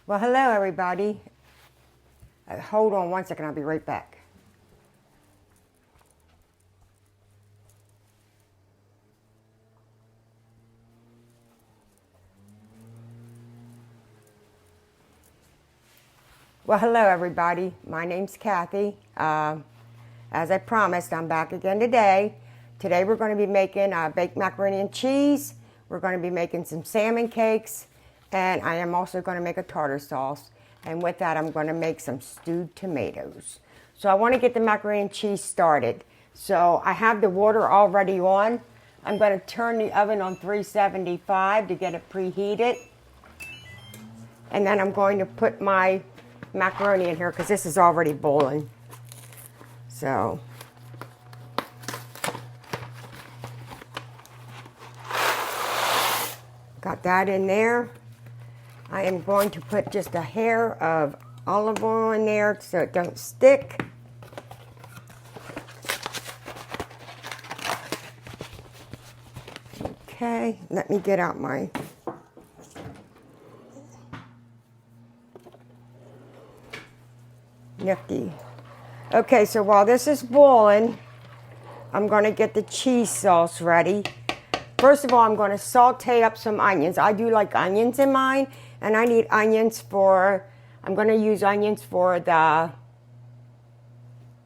Well, hello everybody. Hold on one second, I'll be right back. Well, hello everybody. My name's Kathy. As I promised, I'm back again today. Today we're going to be making baked macaroni and cheese. We're going to be making some salmon cakes, and I am also going to make a tartar sauce. And with that, I'm going to make some stewed tomatoes. So I want to get the macaroni and cheese started. So I have the water already on. I'm going to turn the oven on 375 to get it preheated. And then I'm going to put my macaroni in here because this is already boiling. So got that in there. I am going to put just a hair of olive oil in there so it don't stick. Okay, let me get out my nifty. Okay, so while this is boiling, I'm going to get the cheese sauce ready. First of all, I'm going to saute up some onions. I do like onions in mine, and I need onions for, I'm going to use onions for the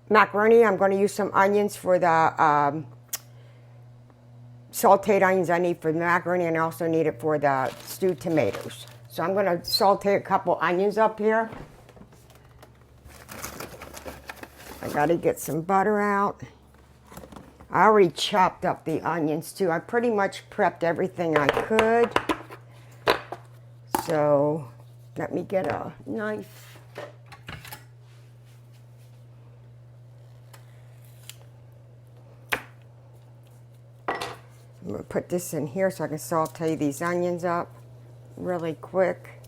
macaroni. I'm going to use some onions for the sauteed onions I need for the macaroni, and I also need it for the stewed tomatoes. So I'm going to saute a couple onions up here. I got to get some butter out. I already chopped up the onions too. I pretty much prepped everything I could. So let me get a knife. I'm going to put this in here so I can saute these onions up really quick.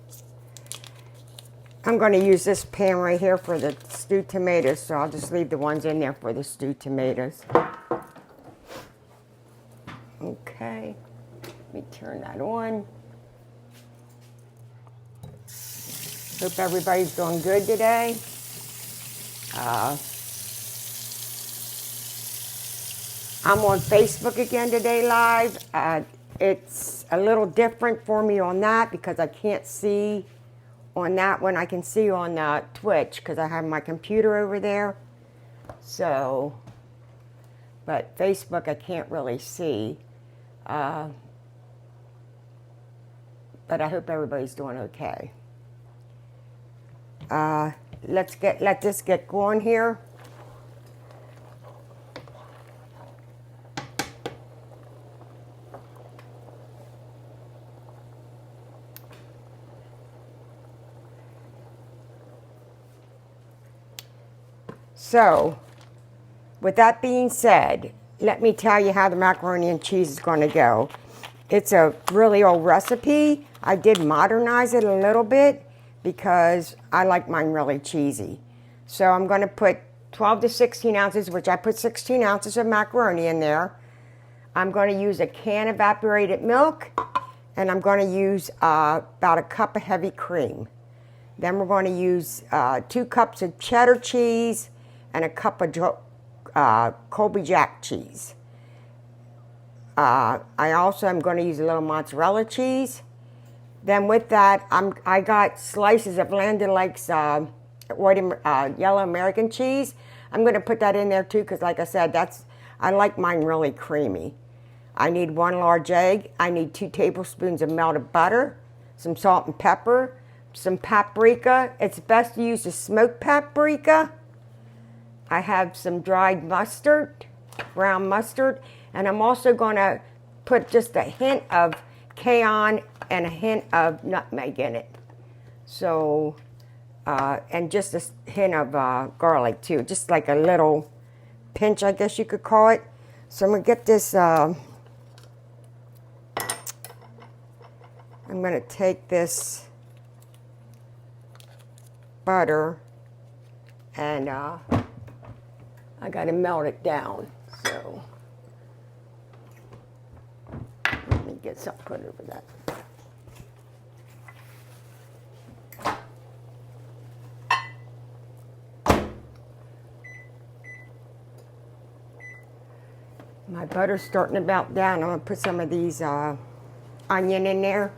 I'm going to use this pan right here for the stewed tomatoes, so I'll just leave the ones in there for the stewed tomatoes. Okay, let me turn that on. Hope everybody's doing good today. I'm on Facebook again today live. It's a little different for me on that because I can't see on that one. I can see on Twitch because I have my computer over there. So, but Facebook I can't really see. But I hope everybody's doing okay. Let this get going here. So, with that being said, let me tell you how the macaroni and cheese is going to go. It's a really old recipe. I did modernize it a little bit because I like mine really cheesy. So I'm going to put 12 to 16 ounces, which I put 16 ounces of macaroni in there. I'm going to use a can of evaporated milk, and I'm going to use about a cup of heavy cream. Then we're going to use 2 cups of cheddar cheese and a cup of Colby Jack cheese. I also am going to use a little mozzarella cheese. Then with that, I got slices of Land O'Lakes yellow American cheese. I'm going to put that in there too because, like I said, I like mine really creamy. I need 1 large egg. I need 2 tablespoons of melted butter, some salt and pepper, some paprika. It's best to use the smoked paprika. I have some dried mustard, brown mustard, and I'm also going to put just a hint of cayenne and a hint of nutmeg in it. So, and just a hint of garlic too, just like a little pinch, I guess you could call it. So I'm going to get this, I'm going to take this butter and I got to melt it down. So let me get something put over that. My butter's starting to melt down. I'm going to put some of these onion in there.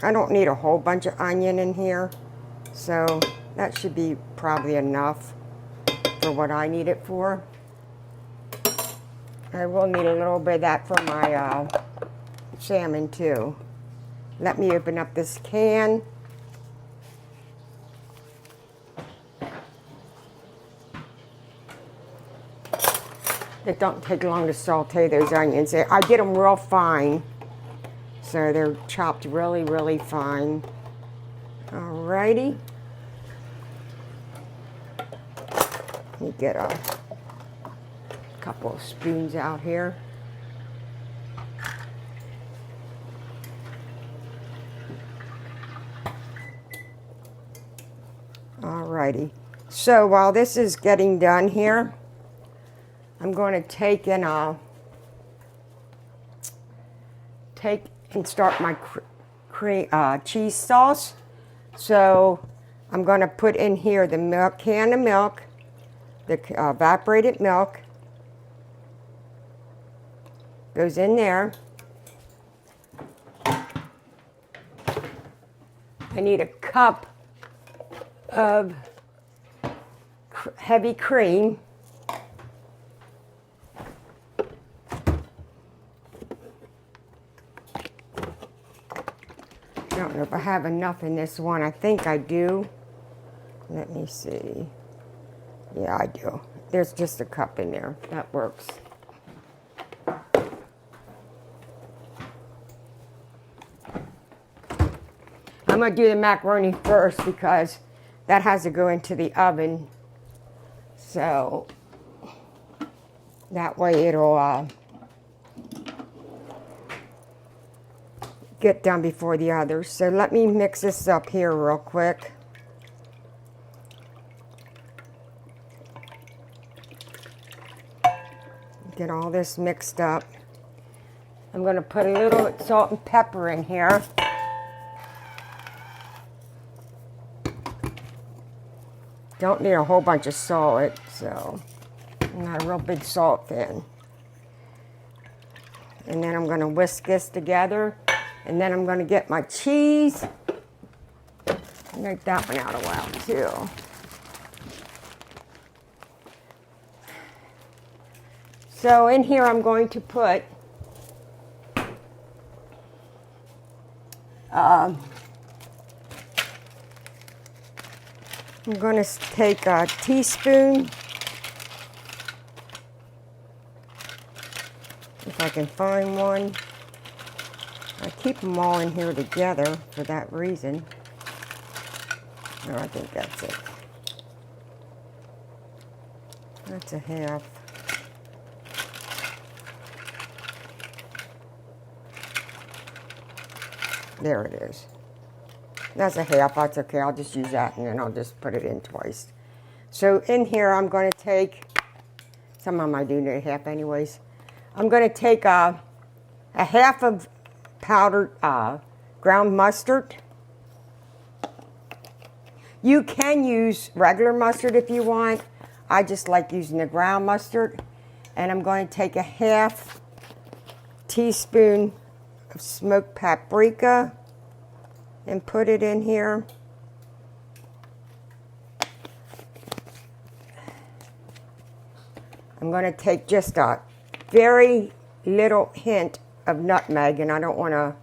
I don't need a whole bunch of onion in here, so that should be probably enough for what I need it for. I will need a little bit of that for my salmon too. Let me open up this can. It don't take long to saute those onions. I get them real fine, so they're chopped really, really fine. Alrighty. Let me get a couple of spoons out here. Alrighty. So while this is getting done here, I'm going to take and start my cheese sauce. So I'm going to put in here the milk, can of milk, the evaporated milk goes in there. I need a cup of heavy cream. I don't know if I have enough in this one. I think I do. Let me see. Yeah, I do. There's just a cup in there. That works. I'm going to do the macaroni first because that has to go into the oven. So that way it'll get done before the others. So let me mix this up here real quick. Get all this mixed up. I'm going to put a little salt and pepper in here. Don't need a whole bunch of salt, so I'm not a real big salt fan. And then I'm going to whisk this together. And then I'm going to get my cheese. Make that one out a while too. So in here I'm going to put I'm going to take a teaspoon, if I can find one. I keep them all in here together for that reason. No, I think that's it. That's a half. There it is. That's a half. That's okay. I'll just use that and then I'll just put it in twice. So in here I'm going to take, some of them I do need a half anyways. I'm going to take a half of powdered ground mustard. You can use regular mustard if you want. I just like using the ground mustard. And I'm going to take a half teaspoon of smoked paprika and put it in here. I'm going to take just a very little hint of nutmeg, and I don't want to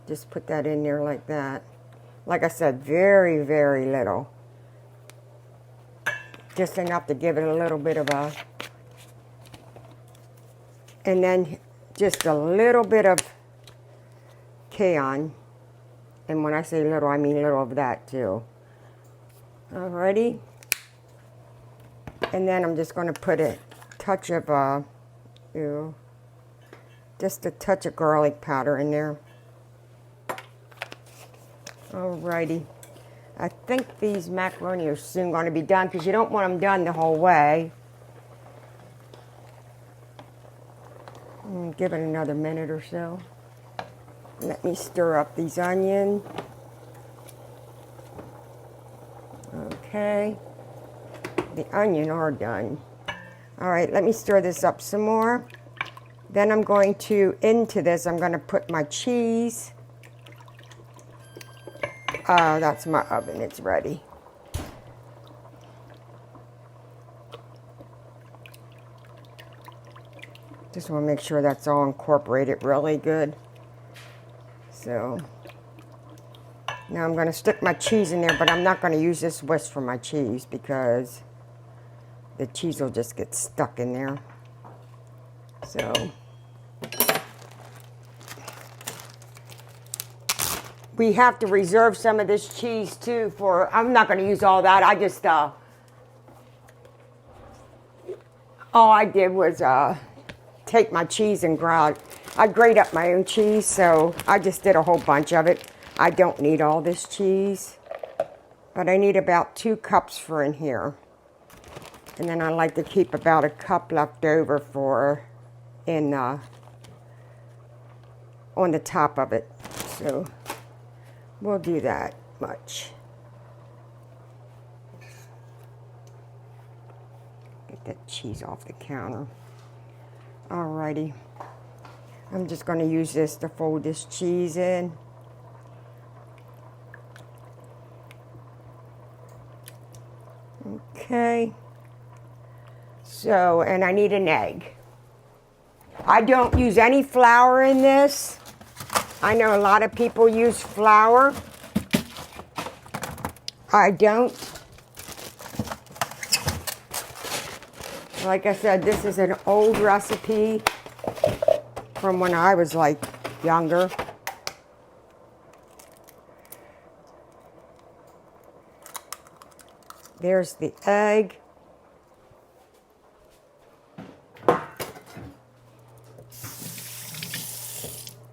just put that in there like that. Like I said, very, very little. Just enough to give it a little bit of a, and then just a little bit of cayenne. And when I say little, I mean little of that too. Alrighty. And then I'm just going to put a touch of, just a touch of garlic powder in there. Alrighty. I think these macaroni are soon going to be done because you don't want them done the whole way. Give it another minute or so. Let me stir up these onions. Okay. The onion are done. All right, let me stir this up some more. Then I'm going to, into this, I'm going to put my cheese. That's my oven, it's ready. Just want to make sure that's all incorporated really good. So, now I'm going to stick my cheese in there, but I'm not going to use this whisk for my cheese because the cheese will just get stuck in there. So, we have to reserve some of this cheese too for, I'm not going to use all that. I just, all I did was take my cheese and I grate up my own cheese, so I just did a whole bunch of it. I don't need all this cheese, but I need about 2 cups for in here. And then I like to keep about a cup left over for in on the top of it. So we'll do that much. Get that cheese off the counter. Alrighty. I'm just going to use this to fold this cheese in. Okay. So, and I need an egg. I don't use any flour in this. I know a lot of people use flour. I don't. Like I said, this is an old recipe from when I was like younger. There's the egg.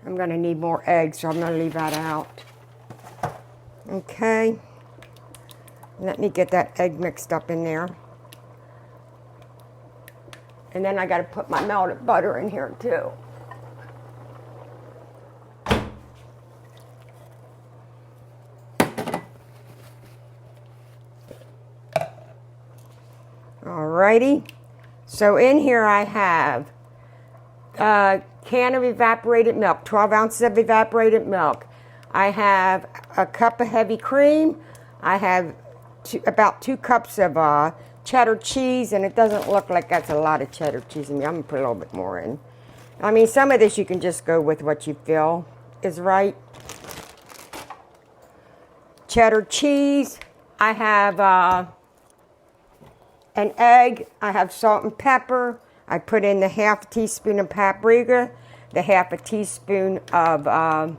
I'm going to need more eggs, so I'm going to leave that out. Okay. Let me get that egg mixed up in there. And then I got to put my melted butter in here too. Alrighty. So in here I have a can of evaporated milk, 12 ounces of evaporated milk. I have a cup of heavy cream. I have about 2 cups of cheddar cheese, and it doesn't look like that's a lot of cheddar cheese in me. I'm going to put a little bit more in. I mean, some of this you can just go with what you feel is right. Cheddar cheese. I have an egg. I have salt and pepper. I put in the half teaspoon of paprika, the half a teaspoon of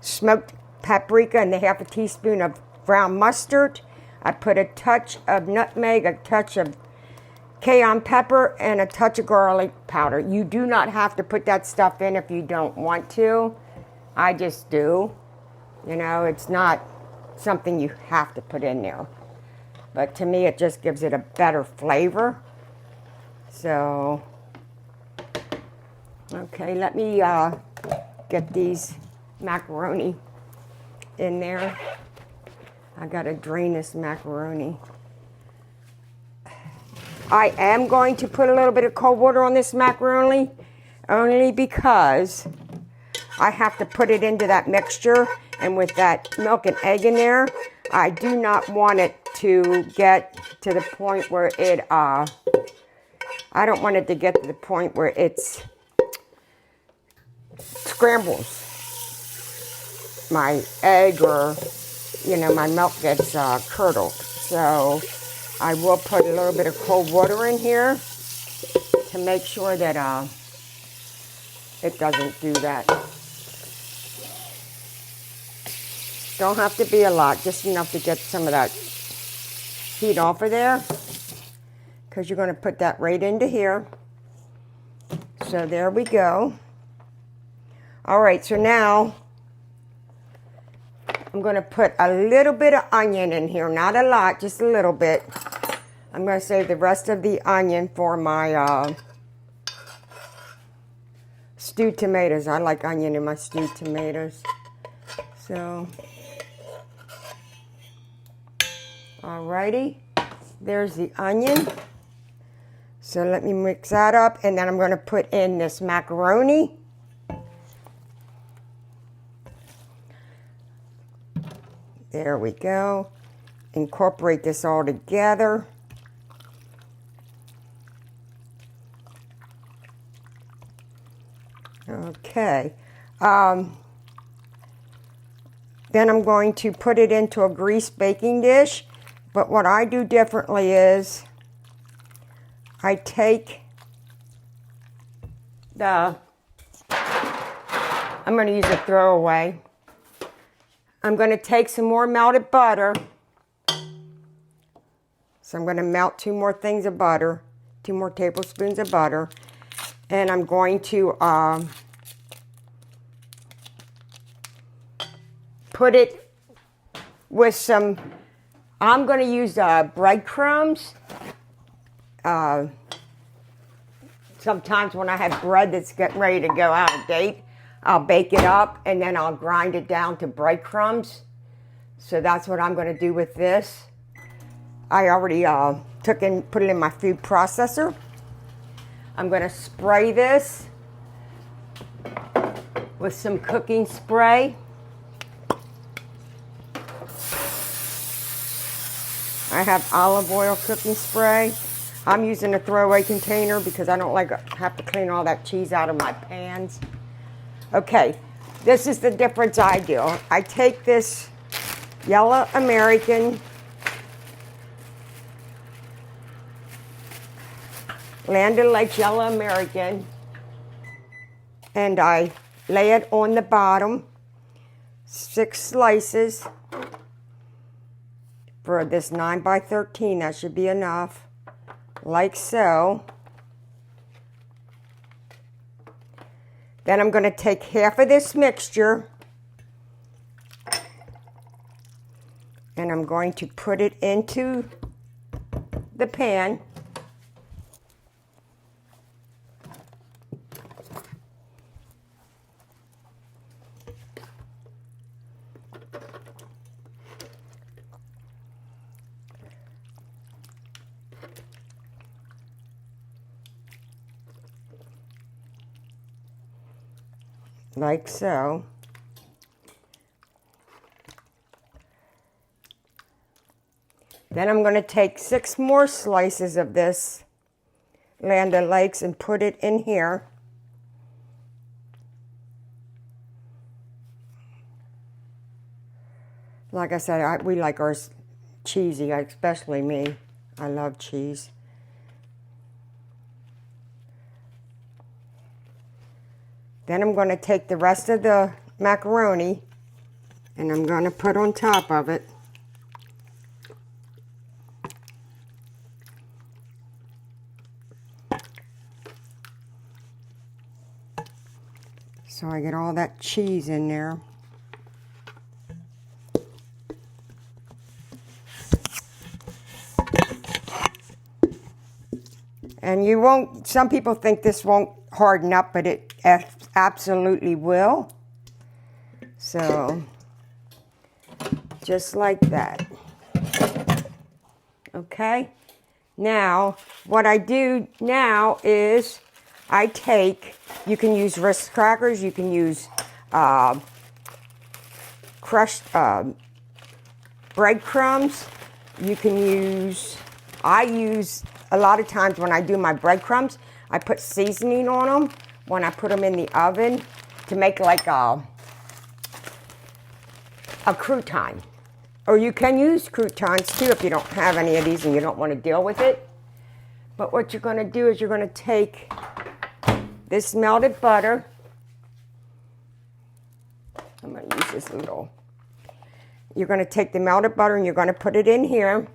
smoked paprika, and the half a teaspoon of brown mustard. I put a touch of nutmeg, a touch of cayenne pepper, and a touch of garlic powder. You do not have to put that stuff in if you don't want to. I just do. You know, it's not something you have to put in there. But to me, it just gives it a better flavor. So, okay, let me get these macaroni in there. I gotta drain this macaroni. I am going to put a little bit of cold water on this macaroni, only because I have to put it into that mixture, and with that milk and egg in there, I do not want it to get to the point where it, I don't want it to get to the point where it's scrambles my egg, or, you know, my milk gets curdled. So I will put a little bit of cold water in here to make sure that it doesn't do that. Don't have to be a lot, just enough to get some of that heat off of there, because you're going to put that right into here. So there we go. All right, so now I'm going to put a little bit of onion in here, not a lot, just a little bit. I'm going to save the rest of the onion for my stewed tomatoes. I like onion in my stewed tomatoes. So, Alrighty, there's the onion. So let me mix that up, and then I'm going to put in this macaroni. There we go. Incorporate this all together. Okay. Then I'm going to put it into a greased baking dish. But what I do differently is I take I'm going to use a throwaway. I'm going to take some more melted butter. So I'm going to melt 2 more things of butter, 2 more tablespoons of butter. And I'm going to put it with some, I'm going to use breadcrumbs. Sometimes when I have bread that's getting ready to go out of date, I'll bake it up and then I'll grind it down to breadcrumbs. So that's what I'm going to do with this. I already put it in my food processor. I'm going to spray this with some cooking spray. I have olive oil cooking spray. I'm using a throwaway container because I don't like have to clean all that cheese out of my pans. Okay, this is the difference I do. I take this Yellow American Land O'Lakes Yellow American, and I lay it on the bottom, 6 slices for this 9 by 13. That should be enough, like so. Then I'm going to take half of this mixture and I'm going to put it into the pan. Like so. Then I'm going to take 6 more slices of this Land O'Lakes and put it in here. Like I said, we like ours cheesy, especially me. I love cheese. Then I'm going to take the rest of the macaroni and I'm going to put on top of it. So I get all that cheese in there. And you won't, some people think this won't harden up, but it absolutely will. So, just like that. Okay? Now, what I do now is I take, you can use Ritz crackers, you can use crushed breadcrumbs, you can use, I use, a lot of times when I do my breadcrumbs, I put seasoning on them when I put them in the oven to make like a crouton. Or you can use croutons too if you don't have any of these and you don't want to deal with it. But what you're going to do is you're going to take this melted butter. I'm going to use this little. You're going to take the melted butter and you're going to put it in here.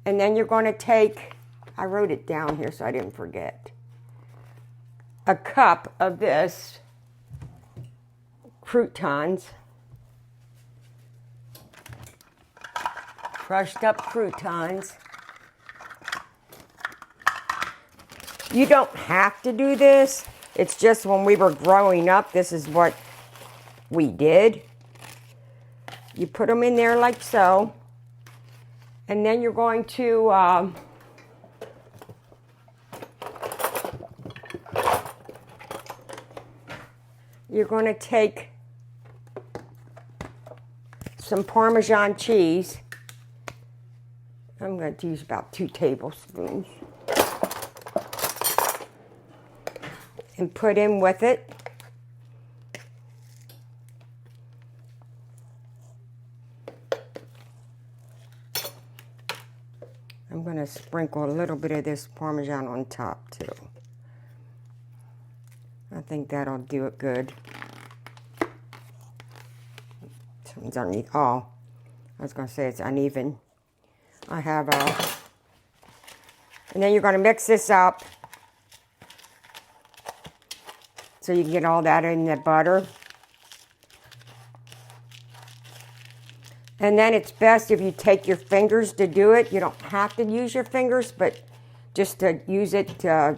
And then you're going to take, I wrote it down here so I didn't forget, a cup of this croutons, crushed up croutons. You don't have to do this. It's just when we were growing up, this is what we did. You put them in there like so. And then you're going to take some Parmesan cheese. I'm going to use about 2 tablespoons. And put in with it. I'm going to sprinkle a little bit of this Parmesan on top too. I think that'll do it good. Something's underneath. Oh, I was going to say it's uneven. I have and then you're going to mix this up so you can get all that in the butter. And then it's best if you take your fingers to do it. You don't have to use your fingers, but just to use it to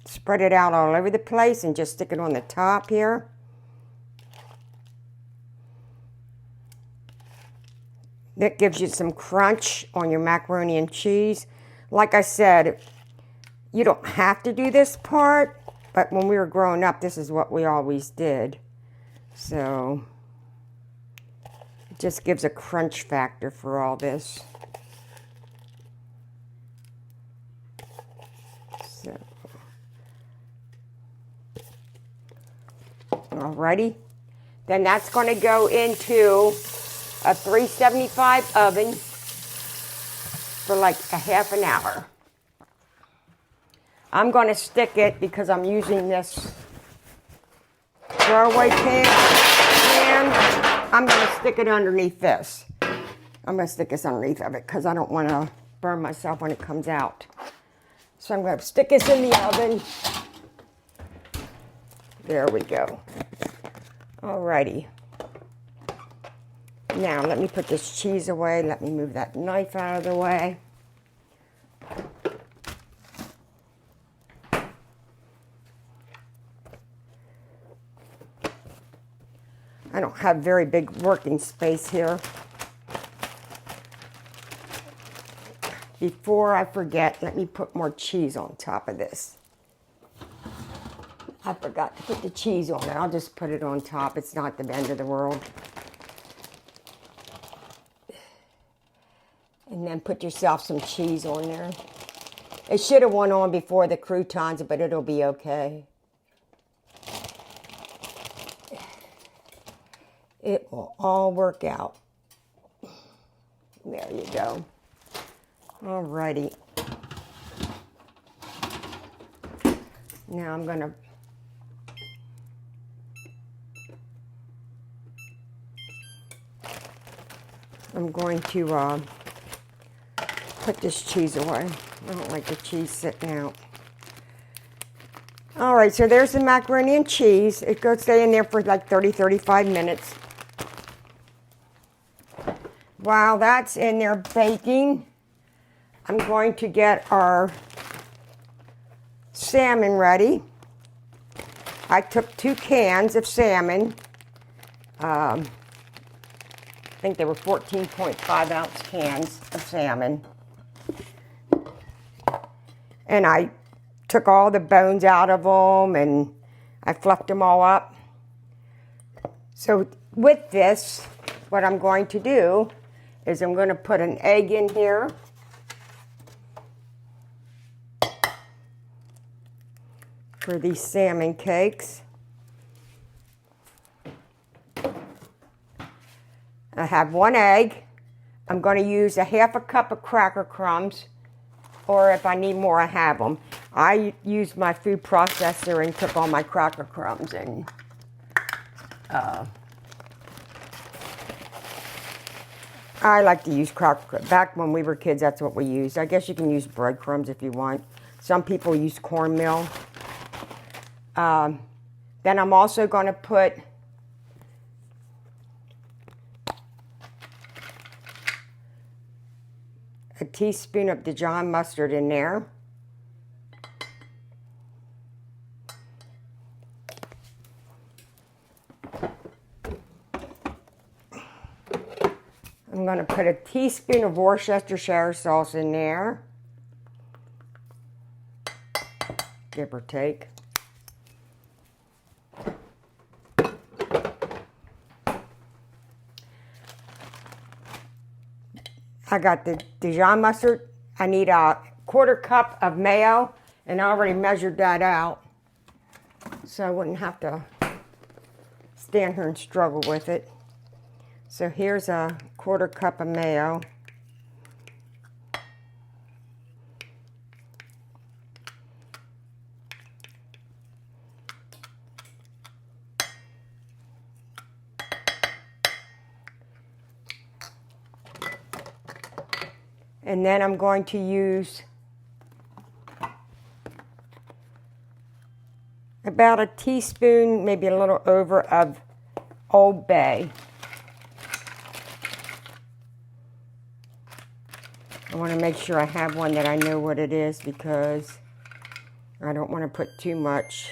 spread it out all over the place and just stick it on the top here. That gives you some crunch on your macaroni and cheese. Like I said, you don't have to do this part, but when we were growing up, this is what we always did. So it just gives a crunch factor for all this. So, alrighty. Then that's going to go into a 375 oven for like a half an hour. I'm going to stick it because I'm using this throwaway pan. I'm going to stick it underneath this. I'm going to stick this underneath of it because I don't want to burn myself when it comes out. So I'm going to stick this in the oven. There we go. Alrighty. Now, let me put this cheese away. Let me move that knife out of the way. I don't have very big working space here. Before I forget, let me put more cheese on top of this. I forgot to put the cheese on it. I'll just put it on top. It's not the end of the world. And then put yourself some cheese on there. It should have went on before the croutons, but it'll be okay. It will all work out. There you go. Alrighty. Now I'm going to put this cheese away. I don't like the cheese sitting out. All right, so there's the macaroni and cheese. It goes stay in there for like 35 minutes. While that's in there baking, I'm going to get our salmon ready. I took 2 cans of salmon. I think they were 14.5 ounce cans of salmon. And I took all the bones out of them and I fluffed them all up. So with this, what I'm going to do is I'm going to put an egg in here. For these salmon cakes. I have 1 egg. I'm going to use a half a cup of cracker crumbs, or if I need more, I have them. I used my food processor and took all my cracker crumbs and I like to use cracker crumbs. Back when we were kids, that's what we used. I guess you can use breadcrumbs if you want. Some people use cornmeal. Then I'm also going to put a teaspoon of Dijon mustard in there. I'm going to put a teaspoon of Worcestershire sauce in there, give or take. I got the Dijon mustard. I need a 1/4 cup of mayo, and I already measured that out, so I wouldn't have to stand here and struggle with it. So here's a 1/4 cup of mayo. And then I'm going to use about a teaspoon, maybe a little over, of Old Bay. I want to make sure I have one that I know what it is because I don't want to put too much.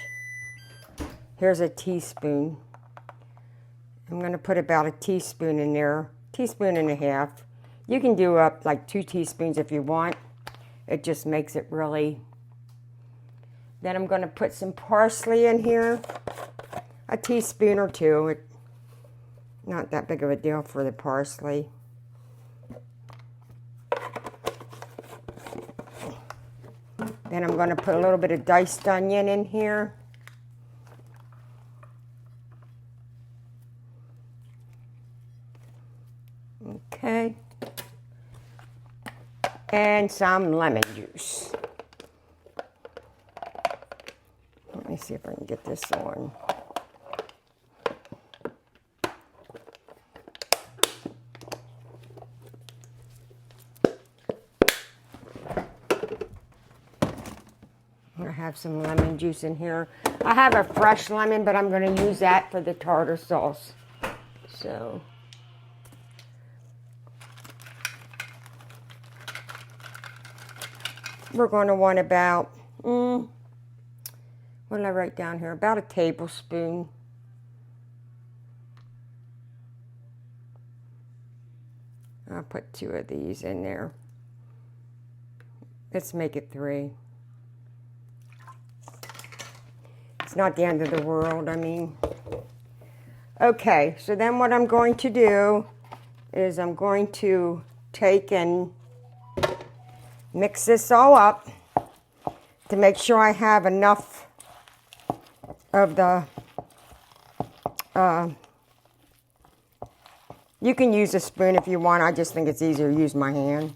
Here's a teaspoon. I'm going to put about a teaspoon in there, teaspoon and a half. You can do up like 2 teaspoons if you want. It just makes it really. Then I'm going to put some parsley in here, a teaspoon or 2. Not that big of a deal for the parsley. Then I'm going to put a little bit of diced onion in here. Okay. And some lemon juice. Let me see if I can get this on. I have some lemon juice in here. I have a fresh lemon, but I'm going to use that for the tartar sauce. So we're going to want about, what did I write down here? About a tablespoon. I'll put 2 of these in there. Let's make it 3. It's not the end of the world, I mean. Okay, so then what I'm going to do is I'm going to take and mix this all up to make sure I have enough of the, you can use a spoon if you want. I just think it's easier to use my hand.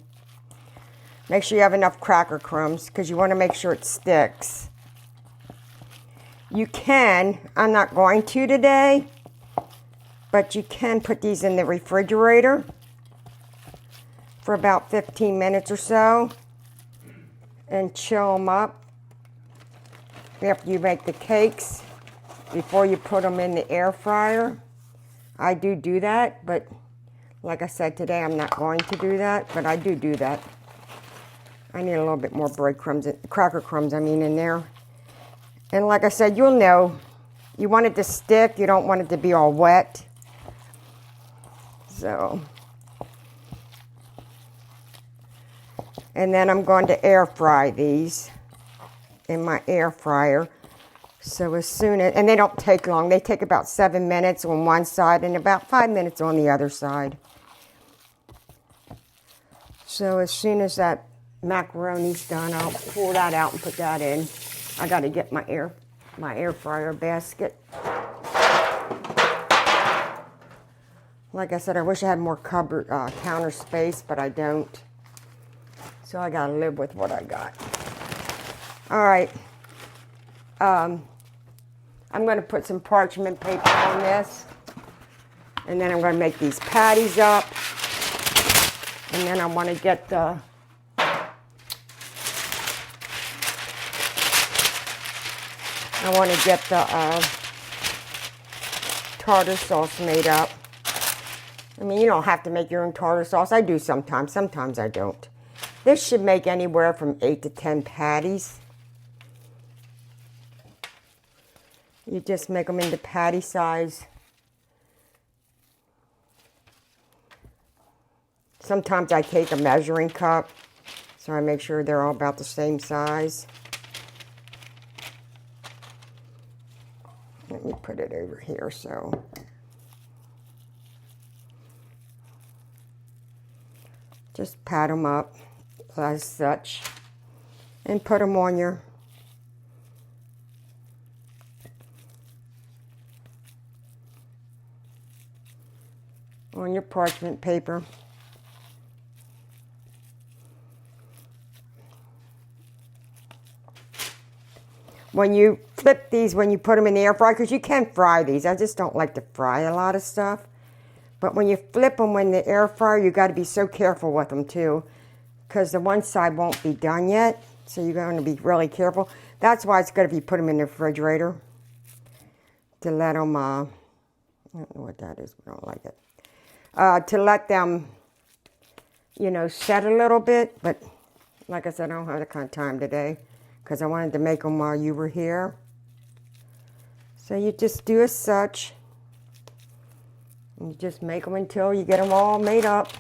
Make sure you have enough cracker crumbs because you want to make sure it sticks. You can, I'm not going to today, but you can put these in the refrigerator for about 15 minutes or so and chill them up after you make the cakes before you put them in the air fryer. I do that, but like I said today, I'm not going to do that, but I do that. I need a little bit more breadcrumbs, cracker crumbs, I mean, in there. And like I said, you'll know, you want it to stick, you don't want it to be all wet. So, and then I'm going to air fry these in my air fryer. So as soon as, and they don't take long, they take about 7 minutes on one side and about 5 minutes on the other side. So as soon as that macaroni's done, I'll pull that out and put that in. I got to get my air fryer basket. Like I said, I wish I had more cupboard counter space, but I don't. So I got to live with what I got. All right. I'm going to put some parchment paper on this, and then I'm going to make these patties up, and then I want to get the tartar sauce made up. I mean, you don't have to make your own tartar sauce. I do sometimes. Sometimes I don't. This should make anywhere from 8 to 10 patties. You just make them into patty size. Sometimes I take a measuring cup, so I make sure they're all about the same size. Let me put it over here so. Just pat them up as such and put them on your parchment paper. When you flip these, when you put them in the air fryer, because you can fry these. I just don't like to fry a lot of stuff. But when you flip them in the air fryer, you got to be so careful with them too, because the one side won't be done yet. So you're going to be really careful. That's why it's good if you put them in the refrigerator to let them, I don't know what that is, but I don't like it. To let them, you know, set a little bit. But like I said, I don't have that kind of time today because I wanted to make them while you were here. So you just do as such. And you just make them until you get them all made up.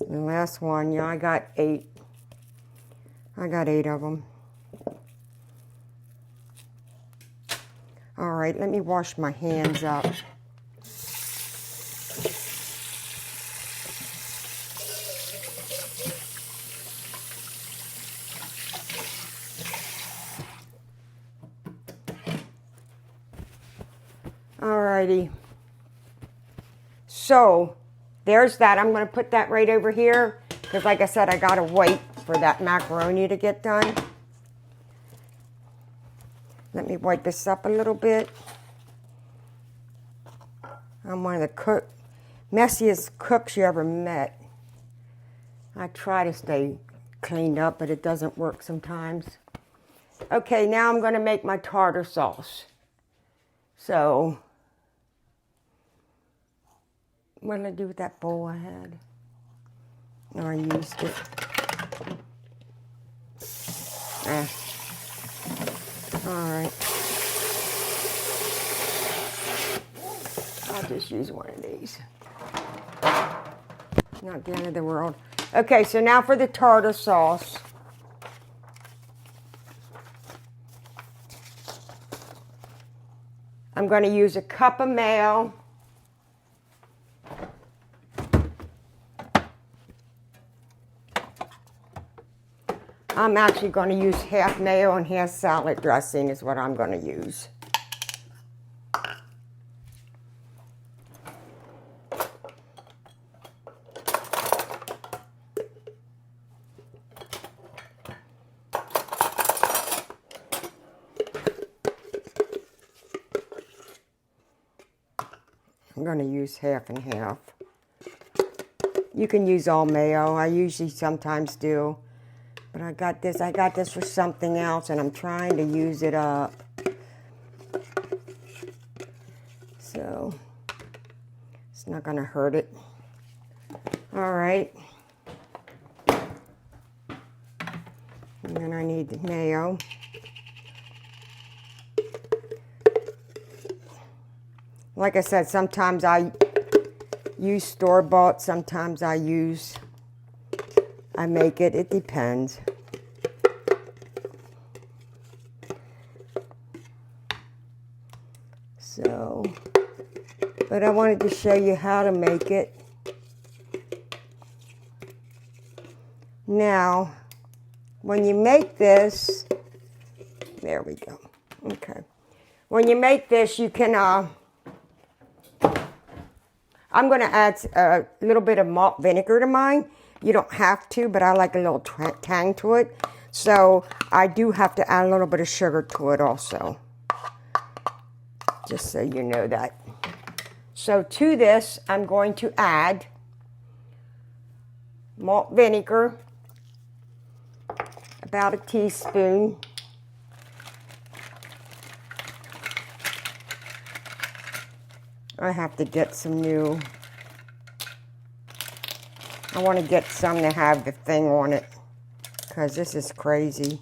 And the last one, yeah, I got 8. I got 8 of them. All right, let me wash my hands up. Alrighty. So, there's that. I'm going to put that right over here because, like I said, I got to wait for that macaroni to get done. Let me wipe this up a little bit. I'm one of the messiest cooks you ever met. I try to stay cleaned up, but it doesn't work sometimes. Okay, now I'm going to make my tartar sauce. So, what did I do with that bowl I had? Oh, I used it. Alright. I'll just use one of these. Not the end of the world. Okay, so now for the tartar sauce. I'm going to use a cup of mayo. I'm actually going to use half mayo and half salad dressing is what I'm going to use. I'm going to use half and half. You can use all mayo. I usually sometimes do. But I got this for something else, and I'm trying to use it up. So, it's not going to hurt it. All right. And then I need the mayo. Like I said, sometimes I use store-bought, sometimes I make it. It depends. So, but I wanted to show you how to make it. Now, when you make this, there we go. Okay. When you make this, you can, I'm going to add a little bit of malt vinegar to mine. You don't have to, but I like a little tang to it. So I do have to add a little bit of sugar to it also. Just so you know that. So to this, I'm going to add malt vinegar, about a teaspoon. I have to get some new. I want to get some to have the thing on it, because this is crazy.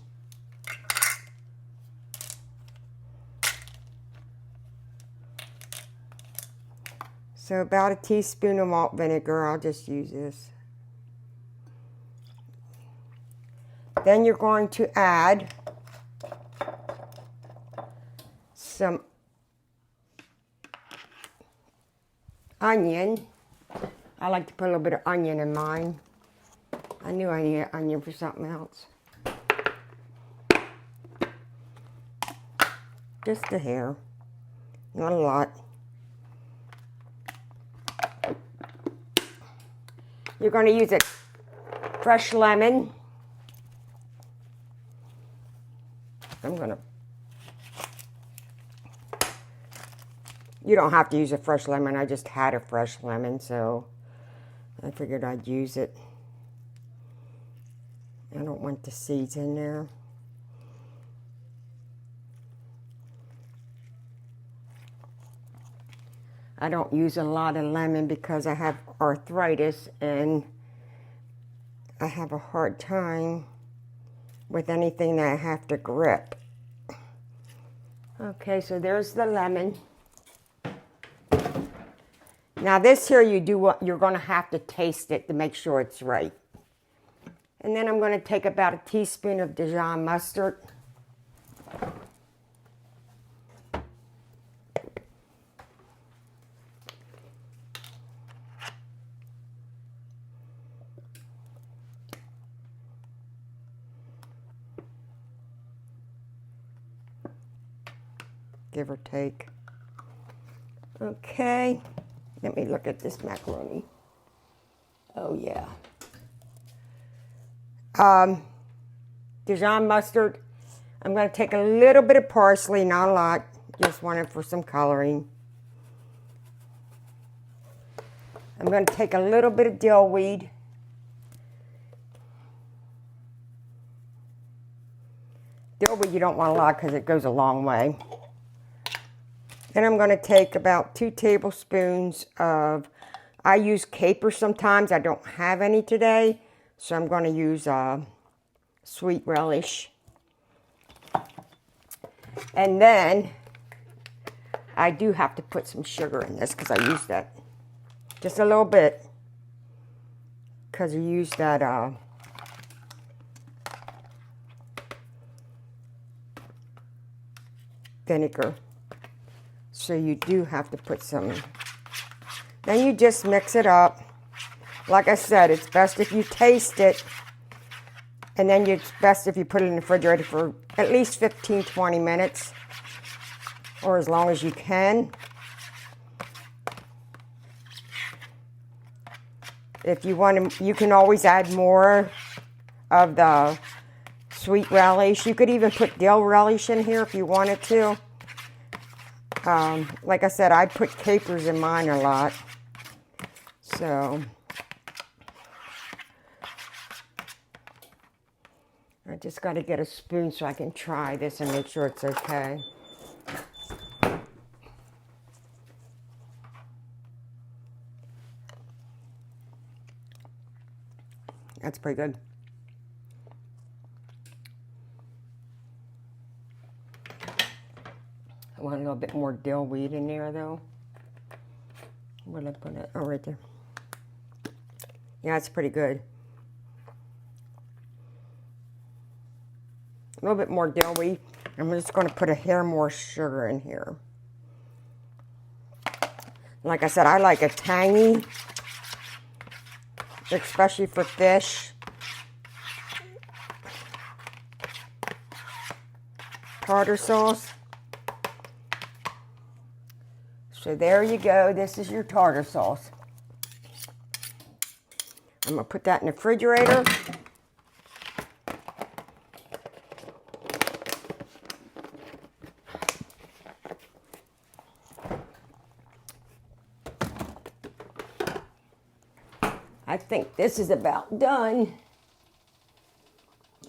So about a teaspoon of malt vinegar, I'll just use this. Then you're going to add some onion. I like to put a little bit of onion in mine. I knew I needed onion for something else. Just a hair, not a lot. You're going to use a fresh lemon. You don't have to use a fresh lemon. I just had a fresh lemon, so I figured I'd use it. I don't want the seeds in there. I don't use a lot of lemon because I have arthritis and I have a hard time with anything that I have to grip. Okay, so there's the lemon. Now this here, you're going to have to taste it to make sure it's right. And then I'm going to take about a teaspoon of Dijon mustard. Give or take. Okay, let me look at this macaroni. Oh yeah. Dijon mustard. I'm going to take a little bit of parsley, not a lot. Just want it for some coloring. I'm going to take a little bit of dill weed. Dill weed you don't want a lot because it goes a long way. Then I'm going to take about 2 tablespoons of, I use capers sometimes. I don't have any today, so I'm going to use sweet relish. And then I do have to put some sugar in this because I use that just a little bit because I use that vinegar. So you do have to put some. Then you just mix it up. Like I said, it's best if you taste it. And then it's best if you put it in the refrigerator for at least 15-20 minutes. Or as long as you can. If you want to, you can always add more of the sweet relish. You could even put dill relish in here if you wanted to. Like I said, I put capers in mine a lot. So I just got to get a spoon so I can try this and make sure it's okay. That's pretty good. I want a little bit more dill weed in there, though. Where did I put it? Oh, right there. Yeah, it's pretty good. A little bit more dill weed. I'm just going to put a hair more sugar in here. Like I said, I like a tangy, especially for fish. Tartar sauce. So there you go. This is your tartar sauce. I'm going to put that in the refrigerator. I think this is about done.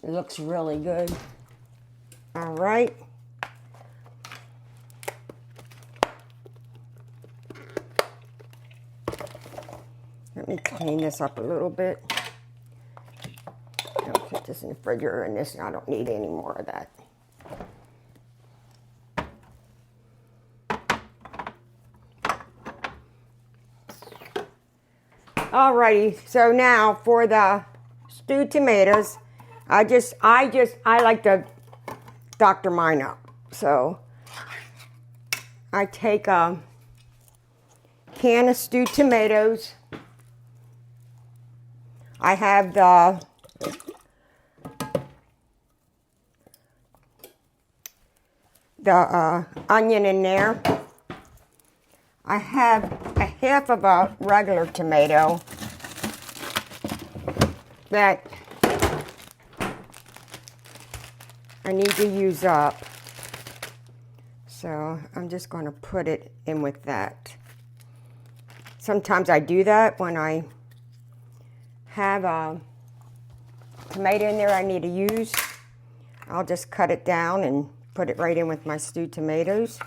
It looks really good. All right. Let me clean this up a little bit. I'll put this in the refrigerator, and this, I don't need any more of that. Alrighty, so now for the stewed tomatoes, I like to doctor mine up. So I take a can of stewed tomatoes. I have the onion in there. I have a half of a regular tomato that I need to use up. So I'm just going to put it in with that. Sometimes I do that when I have a tomato in there I need to use. I'll just cut it down and put it right in with my stewed tomatoes.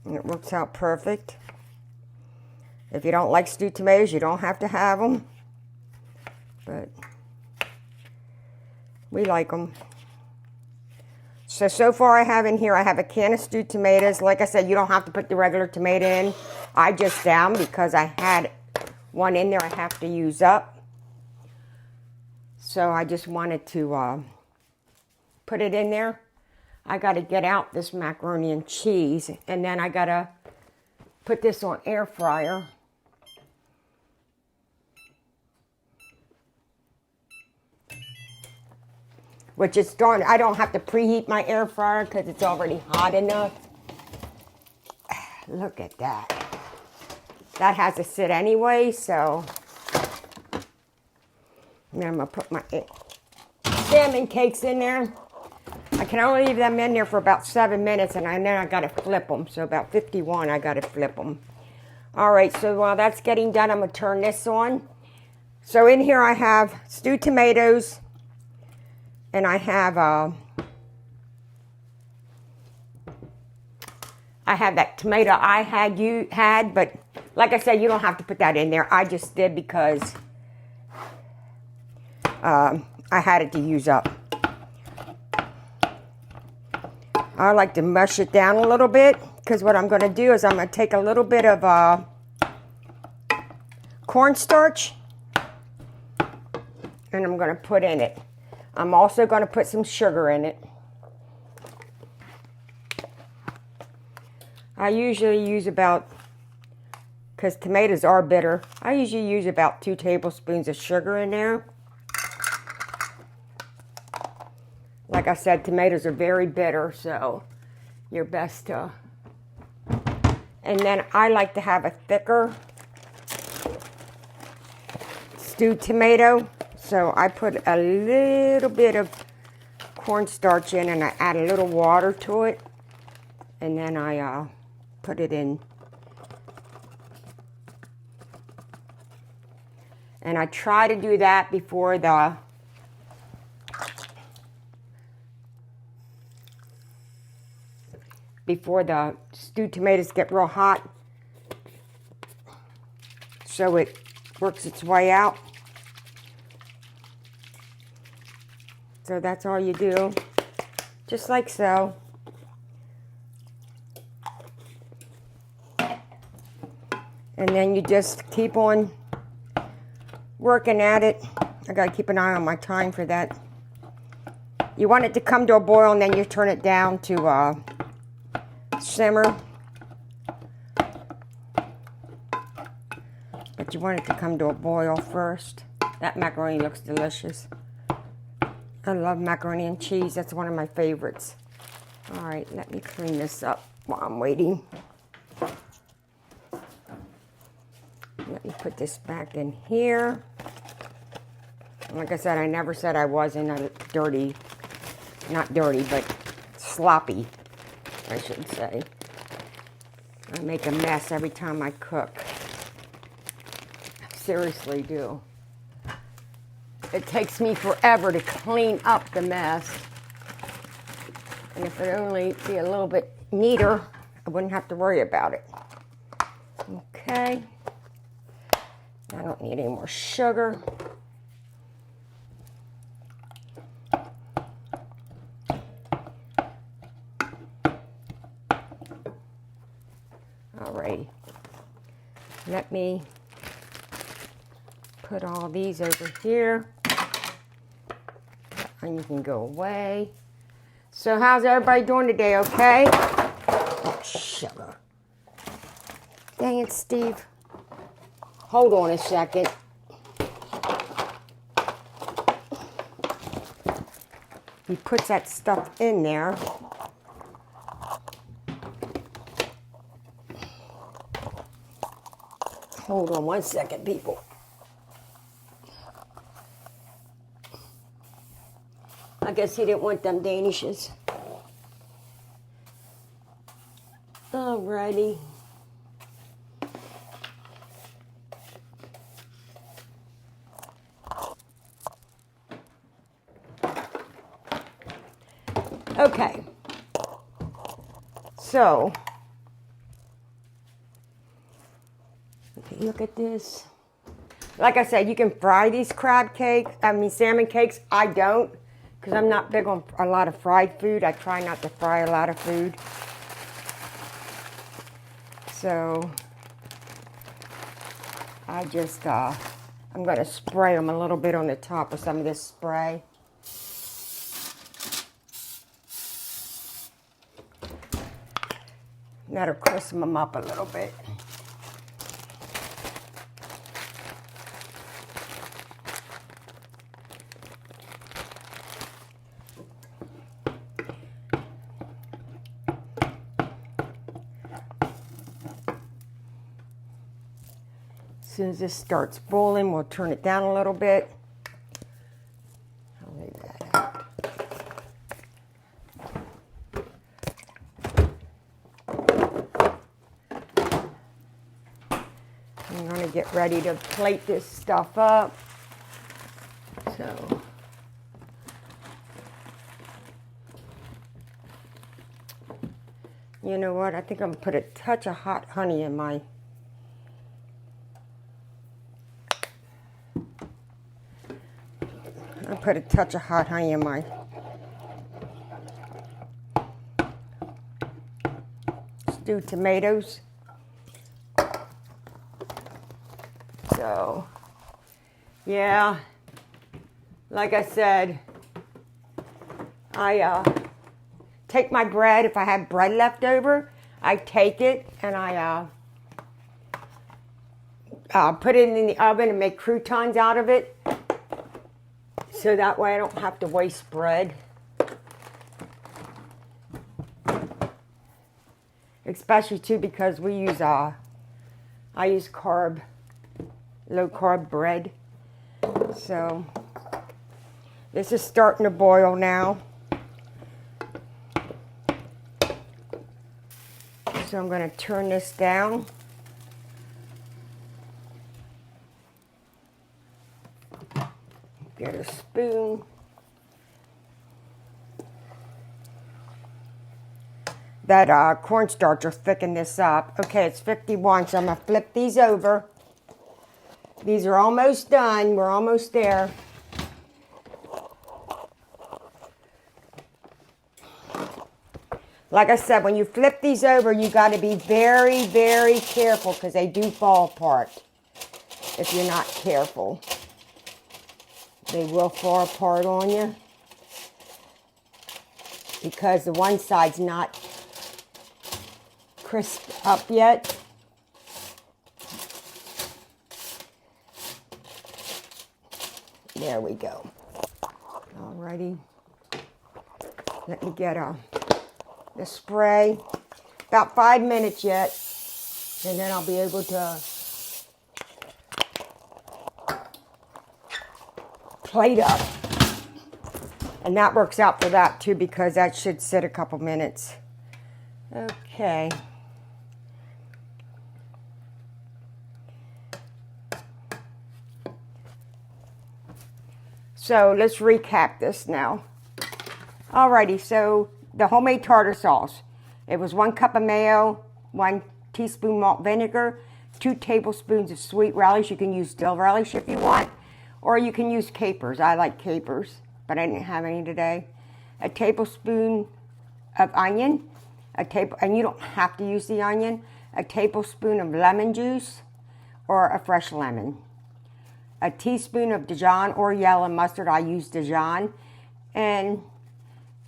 And it works out perfect. If you don't like stewed tomatoes, you don't have to have them. But we like them. So far I have in here, I have a can of stewed tomatoes. Like I said, you don't have to put the regular tomato in. I just down because I had one in there I have to use up. So I just wanted to put it in there. I got to get out this macaroni and cheese, and then I got to put this on air fryer. Which is darn, I don't have to preheat my air fryer because it's already hot enough. Look at that. That has to sit anyway, so. And then I'm going to put my salmon cakes in there. I can only leave them in there for about 7 minutes, and then I got to flip them. So about 51, I got to flip them. All right, so while that's getting done, I'm going to turn this on. So in here I have stewed tomatoes, and I have that tomato I had, but like I said, you don't have to put that in there. I just did because I had it to use up. I like to mush it down a little bit because what I'm going to do is I'm going to take a little bit of cornstarch and I'm going to put in it. I'm also going to put some sugar in it. I usually use about, because tomatoes are bitter, I usually use about 2 tablespoons of sugar in there. Like I said, tomatoes are very bitter, so you're best to. And then I like to have a thicker stewed tomato. So I put a little bit of cornstarch in and I add a little water to it. And then I put it in. And I try to do that before the stewed tomatoes get real hot, so it works its way out. So that's all you do, just like so. And then you just keep on working at it. I gotta keep an eye on my time for that. You want it to come to a boil and then you turn it down to simmer. But you want it to come to a boil first. That macaroni looks delicious. I love macaroni and cheese. That's one of my favorites. All right, let me clean this up while I'm waiting. Let me put this back in here. Like I said, I never said I wasn't a dirty, not dirty, but sloppy, I should say. I make a mess every time I cook. I seriously do. It takes me forever to clean up the mess. And if it only be a little bit neater, I wouldn't have to worry about it. Okay. I don't need any more sugar. Alrighty. Let me put all these over here. And you can go away. So how's everybody doing today, okay? Oh, sugar. Dang it, Steve. Hold on a second. He puts that stuff in there. Hold on one second, people. I guess he didn't want them Danishes. Alrighty. Okay. So, look at this. Like I said, you can fry these salmon cakes. I don't, because I'm not big on a lot of fried food. I try not to fry a lot of food. So, I just, I'm going to spray them a little bit on the top with some of this spray. That'll crisp them up a little bit. As soon as this starts boiling, we'll turn it down a little bit. I'll leave that out. I'm going to get ready to plate this stuff up. So, you know what? I think I'm going to put a touch of hot honey in my... I'll put a touch of hot honey in my stewed tomatoes. So, yeah, like I said, I take my bread. If I have bread left over, I take it and I put it in the oven and make croutons out of it. So that way I don't have to waste bread. Especially too because we use, I use low carb bread. So this is starting to boil now. So I'm going to turn this down. Get a spoon. That cornstarch will thicken this up. Okay, it's 51, so I'm going to flip these over. These are almost done. We're almost there. Like I said, when you flip these over, you got to be very, very careful because they do fall apart if you're not careful. They will fall apart on you because the one side's not crisped up yet. There we go. Alrighty. Let me get the spray. About 5 minutes yet, and then I'll be able to plate up. And that works out for that too because that should sit a couple minutes. Okay. So let's recap this now. Alrighty, so the homemade tartar sauce. It was 1 cup of mayo, 1 teaspoon malt vinegar, 2 tablespoons of sweet relish. You can use dill relish if you want, or you can use capers. I like capers, but I didn't have any today. A tablespoon of onion, and you don't have to use the onion. A tablespoon of lemon juice, or a fresh lemon. a teaspoon of Dijon or yellow mustard. I use Dijon. And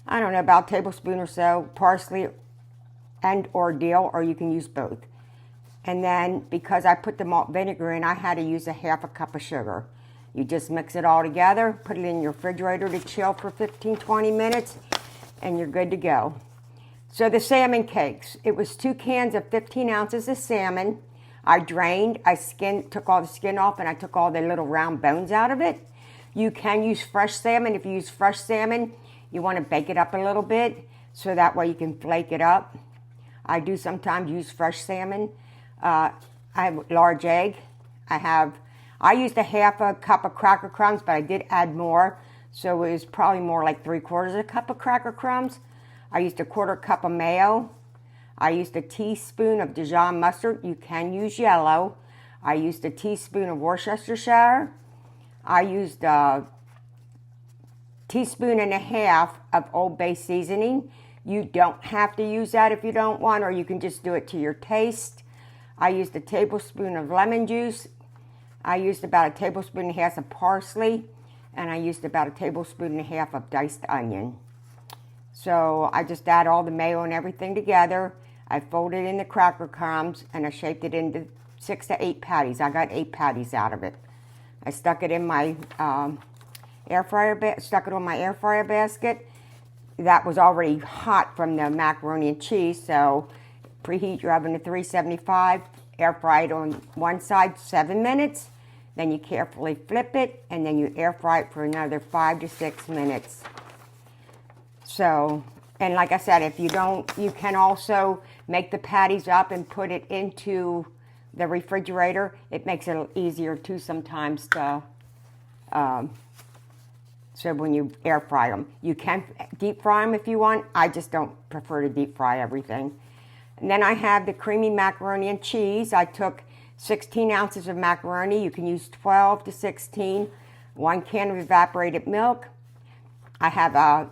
I don't know, about a tablespoon or so parsley and or dill, or you can use both. And then because I put the malt vinegar in, I had to use a half a cup of sugar. You just mix it all together, put it in your refrigerator to chill for 15-20 minutes, and you're good to go. So the salmon cakes, it was 2 cans of 15 ounces of salmon. I drained, took all the skin off, and I took all the little round bones out of it. You can use fresh salmon. If you use fresh salmon, you want to bake it up a little bit so that way you can flake it up. I do sometimes use fresh salmon. I have a large egg. I used a half a cup of cracker crumbs, but I did add more. So it was probably more like 3/4 cup of cracker crumbs. I used a 1/4 cup of mayo. I used a teaspoon of Dijon mustard. You can use yellow. I used a teaspoon of Worcestershire. I used a teaspoon and a half of Old Bay seasoning. You don't have to use that if you don't want, or you can just do it to your taste. I used a tablespoon of lemon juice. I used about a tablespoon and a half of parsley, and I used about a tablespoon and a half of diced onion. So I just add all the mayo and everything together. I folded in the cracker crumbs, and I shaped it into 6 to 8 patties. I got 8 patties out of it. I stuck it in my air fryer. Stuck it on my air fryer basket. That was already hot from the macaroni and cheese, so preheat your oven to 375. Air fry it on one side 7 minutes. Then you carefully flip it, and then you air fry it for another 5 to 6 minutes. So, and like I said, if you don't, you can also make the patties up and put it into the refrigerator. It makes it easier too sometimes to, so when you air fry them. You can deep fry them if you want. I just don't prefer to deep fry everything. And then I have the creamy macaroni and cheese. I took 16 ounces of macaroni. You can use 12 to 16. 1 can of evaporated milk. I have a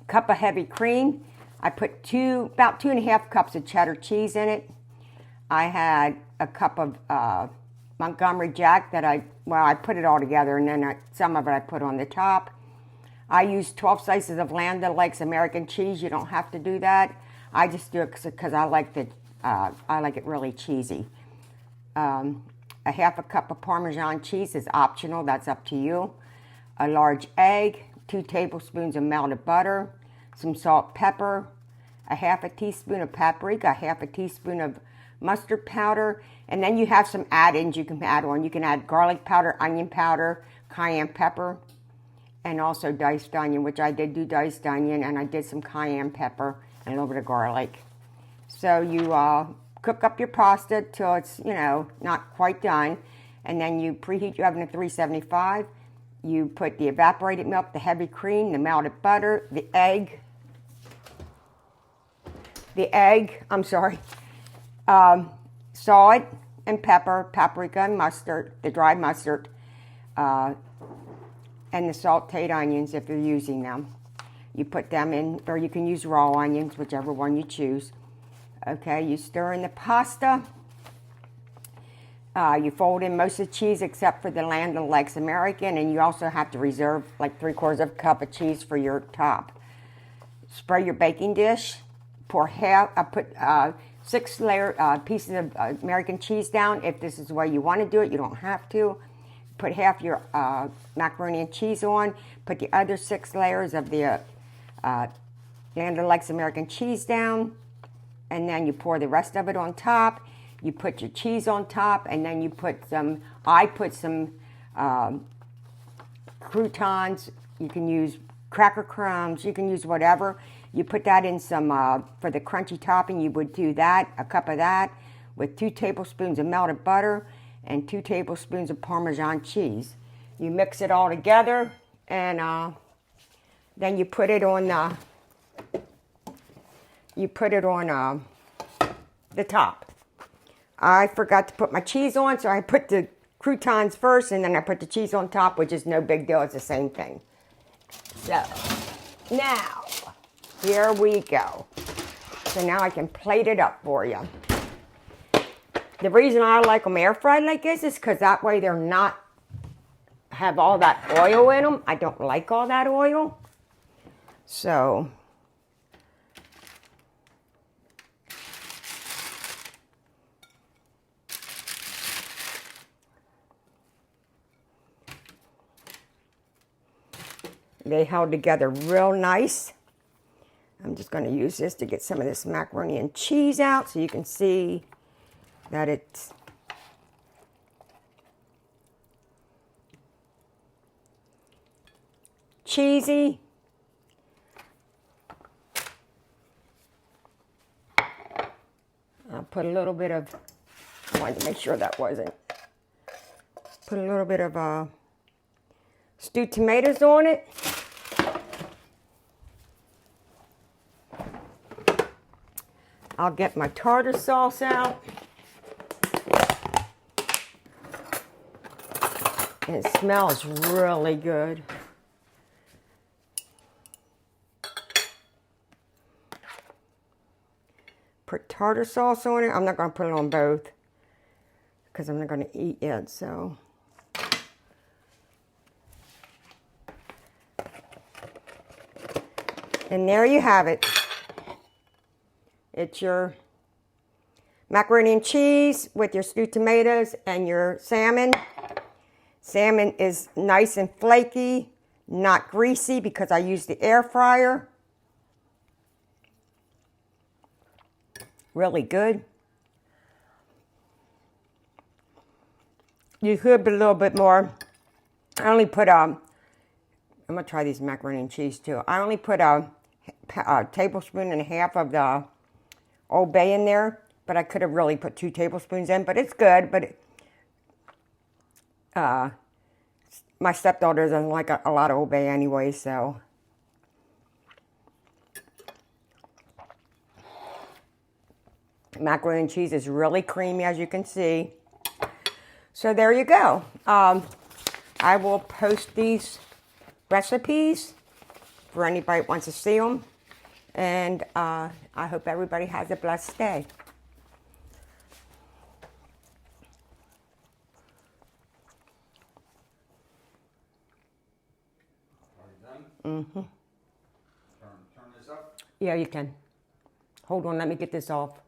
cup of heavy cream. I put about 2.5 cups of cheddar cheese in it. I had a cup of Montgomery Jack that I put it all together, and then some of it I put on the top. I used 12 slices of Land O'Lakes American cheese. You don't have to do that. I just do it because I like it really cheesy. A half a cup of Parmesan cheese is optional. That's up to you. A large egg, 2 tablespoons of melted butter, some salt, pepper, a half a teaspoon of paprika, a half a teaspoon of mustard powder, and then you have some add-ins you can add on. You can add garlic powder, onion powder, cayenne pepper, and also diced onion, which I did do diced onion, and I did some cayenne pepper and a little bit of garlic. So you cook up your pasta till it's, not quite done, and then you preheat your oven to 375. You put the evaporated milk, the heavy cream, the melted butter, the egg, salt and pepper, paprika and mustard, the dried mustard, and the sauteed onions if you're using them. You put them in, or you can use raw onions, whichever one you choose. Okay, you stir in the pasta. You fold in most of the cheese except for the Land O'Lakes American, and you also have to reserve like 3/4 cup of cheese for your top. Spray your baking dish. Put 6 pieces of American cheese down. If this is the way you want to do it, you don't have to. Put half your macaroni and cheese on. Put the other 6 layers of the Land O'Lakes American cheese down, and then you pour the rest of it on top. You put your cheese on top, and then you put some, I put some croutons. You can use cracker crumbs. You can use whatever. You put that in some, for the crunchy topping, you would do that, a cup of that, with 2 tablespoons of melted butter and 2 tablespoons of Parmesan cheese. You mix it all together, and then you put it on the top. I forgot to put my cheese on, so I put the croutons first, and then I put the cheese on top, which is no big deal. It's the same thing. So, now, here we go. So now I can plate it up for you. The reason I like them air fried like this is because that way they're not have all that oil in them. I don't like all that oil. So they held together real nice. I'm just going to use this to get some of this macaroni and cheese out so you can see that it's cheesy. I'll put a little bit of, I wanted to make sure that wasn't, put a little bit of stewed tomatoes on it. I'll get my tartar sauce out. And it smells really good. Put tartar sauce on it. I'm not going to put it on both because I'm not going to eat yet, so. And there you have it. It's your macaroni and cheese with your stewed tomatoes and your salmon. Salmon is nice and flaky, not greasy because I use the air fryer. Really good. You could put a little bit more. I only put I'm gonna try these macaroni and cheese too. I only put a tablespoon and a half of the Old Bay in there, but I could have really put 2 tablespoons in, but it's good. But my stepdaughter doesn't like a lot of Old Bay anyway, so. Macaroni and cheese is really creamy, as you can see. So there you go. I will post these recipes for anybody that wants to see them. And I hope everybody has a blessed day. Mm-hmm. Turn this up? Yeah, you can. Hold on, let me get this off.